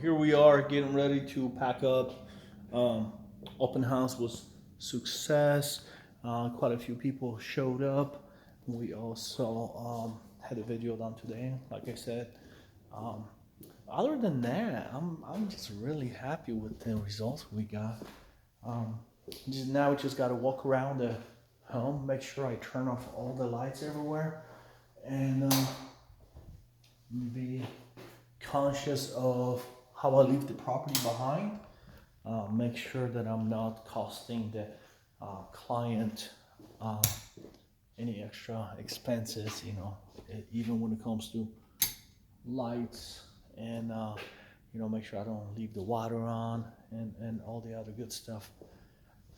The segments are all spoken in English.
here we are getting ready to pack up. Open house was success. Quite a few people showed up. We also had a video done today, like I said. Um, Other than that, I'm just really happy with the results we got. Now we just got to walk around the home, make sure I turn off all the lights everywhere, and be conscious of how I leave the property behind. Make sure that I'm not costing the client uh, any extra expenses, even when it comes to lights, and make sure I don't leave the water on and all the other good stuff.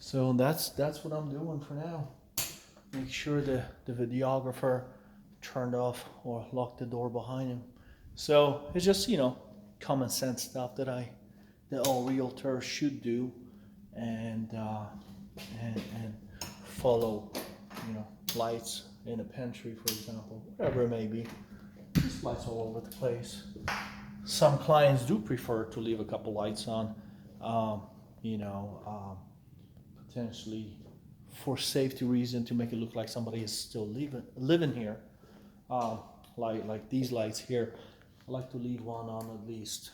So that's what I'm doing for now. Make sure the videographer turned off or locked the door behind him. So it's just common sense stuff that all realtors should do, and follow lights in a pantry, for example, whatever it may be. Just lights all over the place. Some clients do prefer to leave a couple lights on, potentially for safety reason, to make it look like somebody is still living here. Like these lights here, I like to leave one on at least,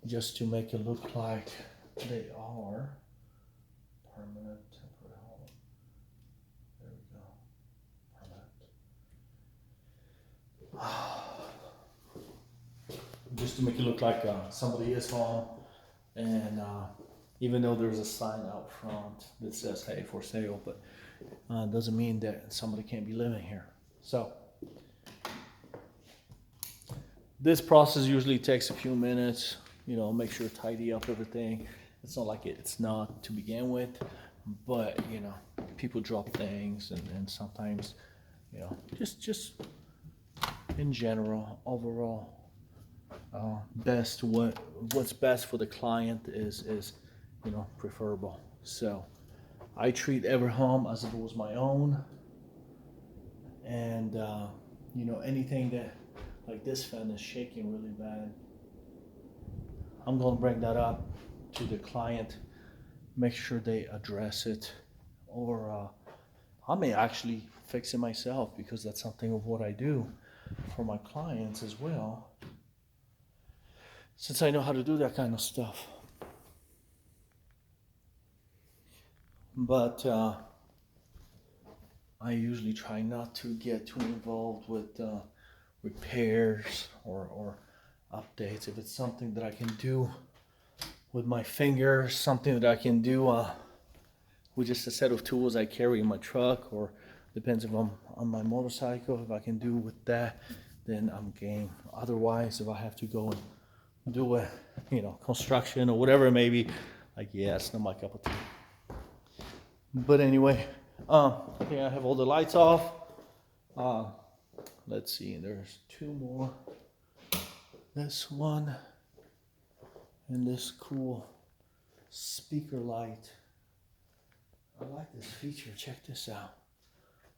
just to make it look like they are permanent. Temporary. Hold on. There we go. Permanent. Just to make it look like somebody is home, and even though there's a sign out front that says "Hey, for sale," but doesn't mean that somebody can't be living here. So this process usually takes a few minutes. Make sure to tidy up everything. It's not like it's not to begin with, but people drop things, and sometimes just in general, overall, what's best for the client is preferable. So I treat every home as if it was my own, and anything that, like this fan is shaking really bad, I'm going to bring that up to the client, make sure they address it, or I may actually fix it myself, because that's something of what I do for my clients as well, since I know how to do that kind of stuff. But I usually try not to get too involved with repairs or updates. If it's something that I can do with my fingers, something that I can do with just a set of tools I carry in my truck, or depends if I'm on my motorcycle, if I can do with that, then I'm game. Otherwise, if I have to go and do a construction or whatever it may be, it's not my cup of tea. But anyway, I think I have all the lights off. Let's see, there's two more. This one and this cool speaker light. I like this feature. Check this out.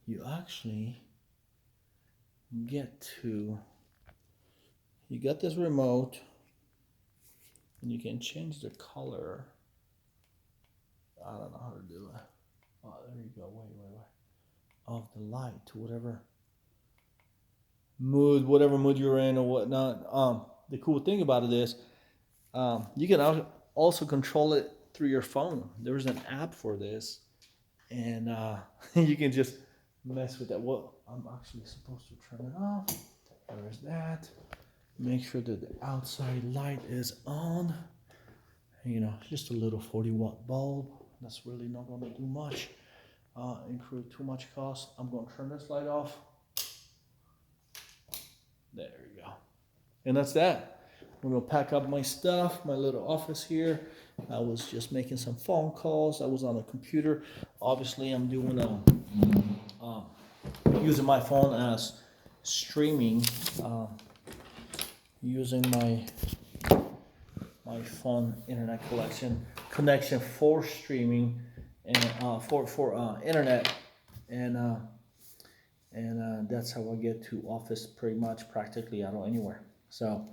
You actually you got this remote, and you can change the color. I don't know how to do it. Oh, there you go. Wait. Of the light to whatever mood you're in or whatnot. The cool thing about it is you can also control it through your phone. There's an app for this, and you can just mess with that. Well, I'm actually supposed to turn it off. There's that. Make sure that the outside light is on. Just a little 40-watt bulb. That's really not going to do much. Incur too much cost. I'm going to turn this light off. There you go. And that's that. I'm going to pack up my stuff, my little office here. I was just making some phone calls. I was on a computer. Obviously, I'm doing using my phone as streaming, using my phone internet connection for streaming, and for internet, and that's how I get to office pretty much practically out of anywhere. So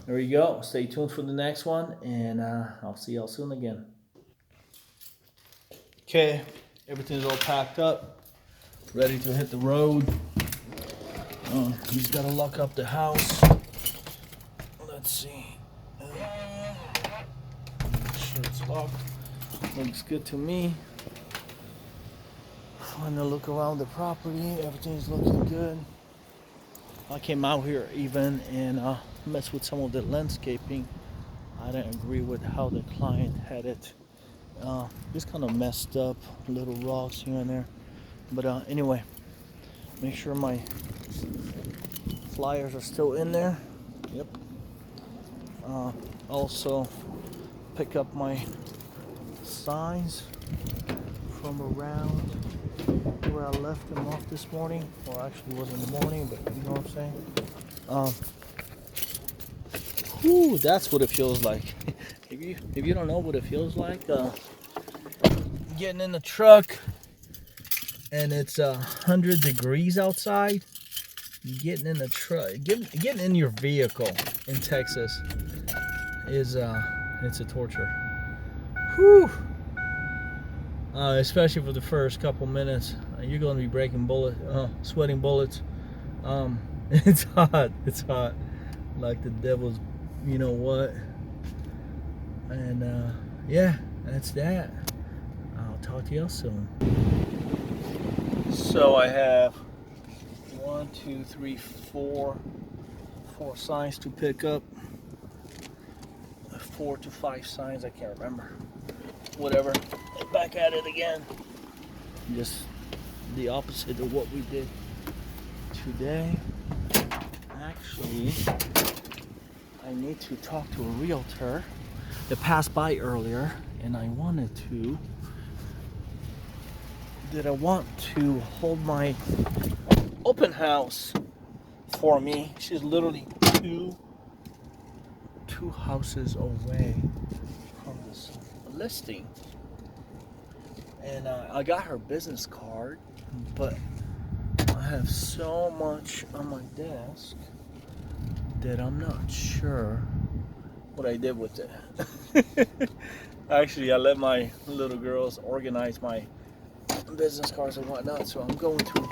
there you go. Stay tuned for the next one, and I'll see y'all soon again. Okay, everything's all packed up, ready to hit the road. He's got to lock up the house. Let's see. Make sure it's locked. Looks good to me. Trying to look around the property. Everything's looking good. I came out here even and messed with some of the landscaping. I didn't agree with how the client had it. Just kind of messed up, little rocks here and there. But anyway, make sure my flyers are still in there. Yep. Also pick up my signs from around where I left them off this morning. Or actually it was in the morning, but you know what I'm saying. Whew, that's what it feels like. if you don't know what it feels like, getting in the truck and it's 100 degrees outside, getting in the truck, getting in your vehicle in Texas is it's a torture. Whew. Especially for the first couple minutes, you're going to be breaking bullets, sweating bullets. It's hot. It's hot, like the devil's, you know what. And yeah, that's that. I'll talk to y'all soon. So I have 1, 2, 3, 4 signs to pick up. 4 to 5 signs, I can't remember. Whatever. Back at it again. Just the opposite of what we did today. Actually, I need to talk to a realtor that passed by earlier, and I want to hold my open house for me. She's literally two houses away from this listing, and I got her business card, but I have so much on my desk that I'm not sure what I did with it. Actually, I let my little girls organize my business cards and whatnot, so I'm going to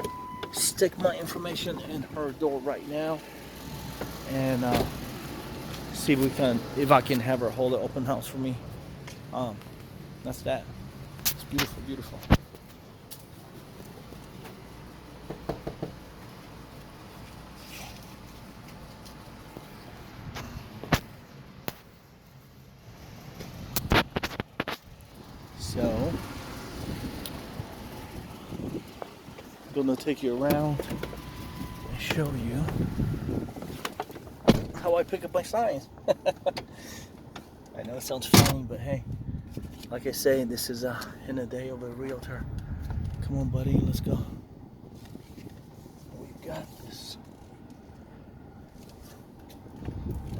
stick my information in her door right now and see if I can have her hold an open house for me. That's that. It's beautiful, beautiful. So, I'm gonna take you around and show you how I pick up my signs. I know it sounds funny, but hey, like I say, this is in a day of a realtor. Come on, buddy, let's go. We got this.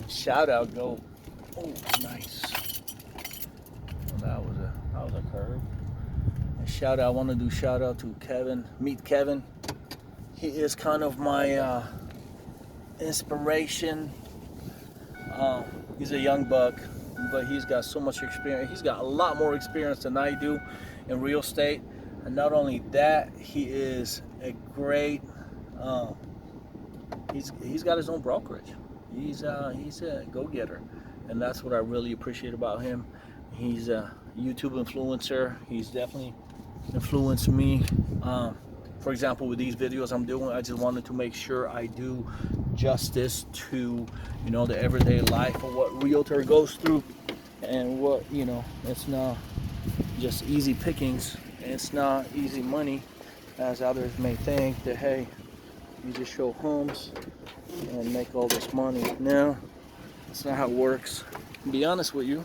Shout out, go. Oh, nice. Well, that was a curve. And shout out, I want to do shout out to Kevin. Meet Kevin. He is kind of my inspiration. He's a young buck, but he's got so much experience. He's got a lot more experience than I do in real estate. And not only that, he is a great, he's got his own brokerage. He's a go-getter, and that's what I really appreciate about him. He's a YouTube influencer. He's definitely influenced me. For example, with these videos I'm doing, I just wanted to make sure I do justice to, you know, the everyday life of what realtor goes through, and what, you know, it's not just easy pickings. It's not easy money, as others may think that, hey, you just show homes and make all this money. No, that's not how it works. To be honest with you,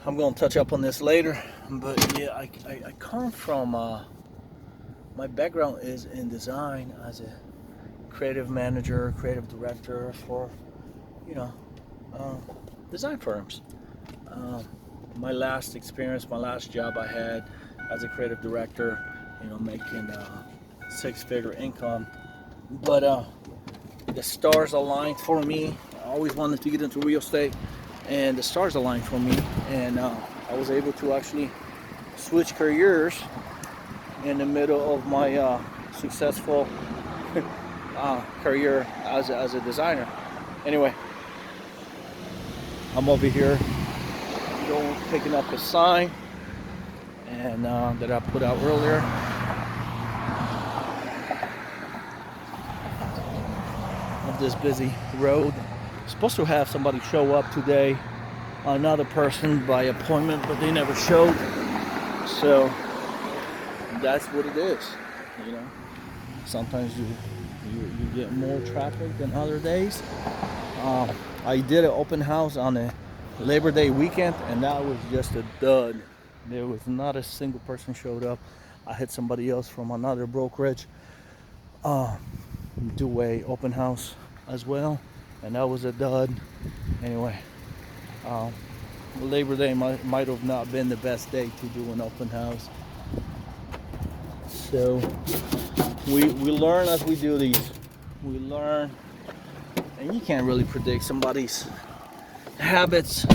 I'm going to touch up on this later, but yeah, I come from, my background is in design as a creative manager, creative director for, you know, design firms. My last experience, my last job I had as a creative director, you know, making 6-figure income. But the stars aligned for me. I always wanted to get into real estate, and the stars aligned for me, and I was able to actually switch careers in the middle of my successful career as a designer. Anyway, I'm over here picking up a sign and that I put out earlier. Of this busy road. Supposed to have somebody show up today, another person by appointment, but they never showed. So that's what it is, you know. Sometimes you get more traffic than other days. I did an open house on a Labor Day weekend, and that was just a dud. There was not a single person showed up. I had somebody else from another brokerage do a open house as well, and that was a dud. Anyway, Labor Day might have not been the best day to do an open house. So we learn as we do these. We learn, and you can't really predict somebody's habits.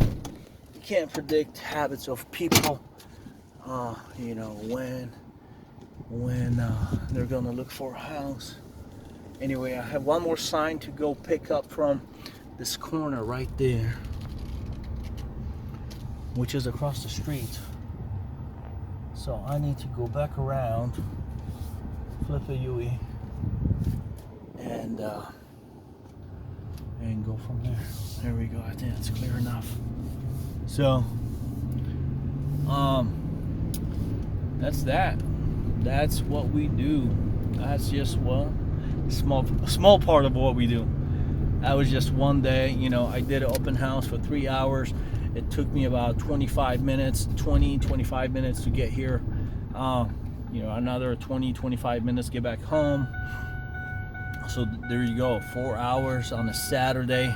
You can't predict habits of people. You know, when they're gonna look for a house. Anyway, I have one more sign to go pick up from this corner right there, which is across the street. So I need to go back around, flip a UE, and go from there. There we go. I think it's clear enough. So that's that. That's what we do. That's just small part of what we do. That was just one day. You know, I did an open house for 3 hours. It took me about 25 minutes to get here. You know, another 25 minutes to get back home. So there you go, 4 hours on a Saturday,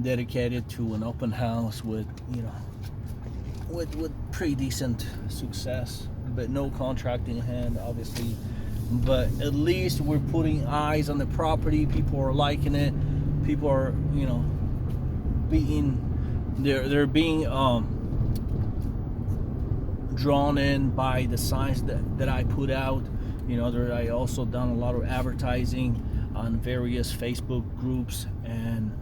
dedicated to an open house with, you know, with pretty decent success, but no contract in hand, obviously. But at least we're putting eyes on the property. People are liking it. People are, you know, they're being drawn in by the signs that I put out. You know, I also done a lot of advertising on various Facebook groups and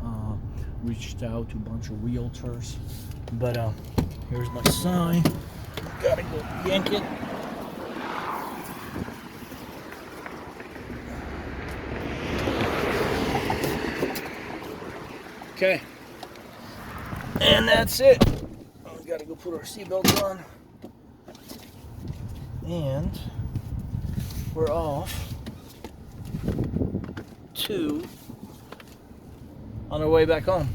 reached out to a bunch of realtors. But here's my sign. Gotta go yank it. Okay, and that's it. We gotta go put our seatbelts on, and we're off on our way back home.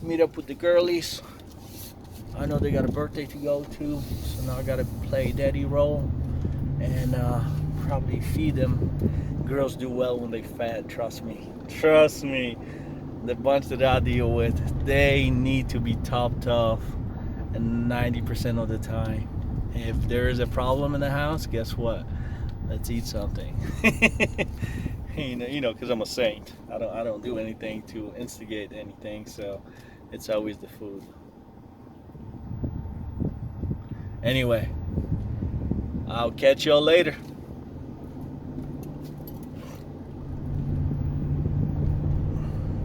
Meet up with the girlies. I know they got a birthday to go to, so now I gotta play daddy role and probably feed them. Girls do well when they fat, trust me. Trust me. The bunch that I deal with, they need to be topped off, and 90% of the time. If there is a problem in the house, guess what? Let's eat something. you know, because I'm a saint. I don't do anything to instigate anything, so it's always the food. Anyway, I'll catch y'all later.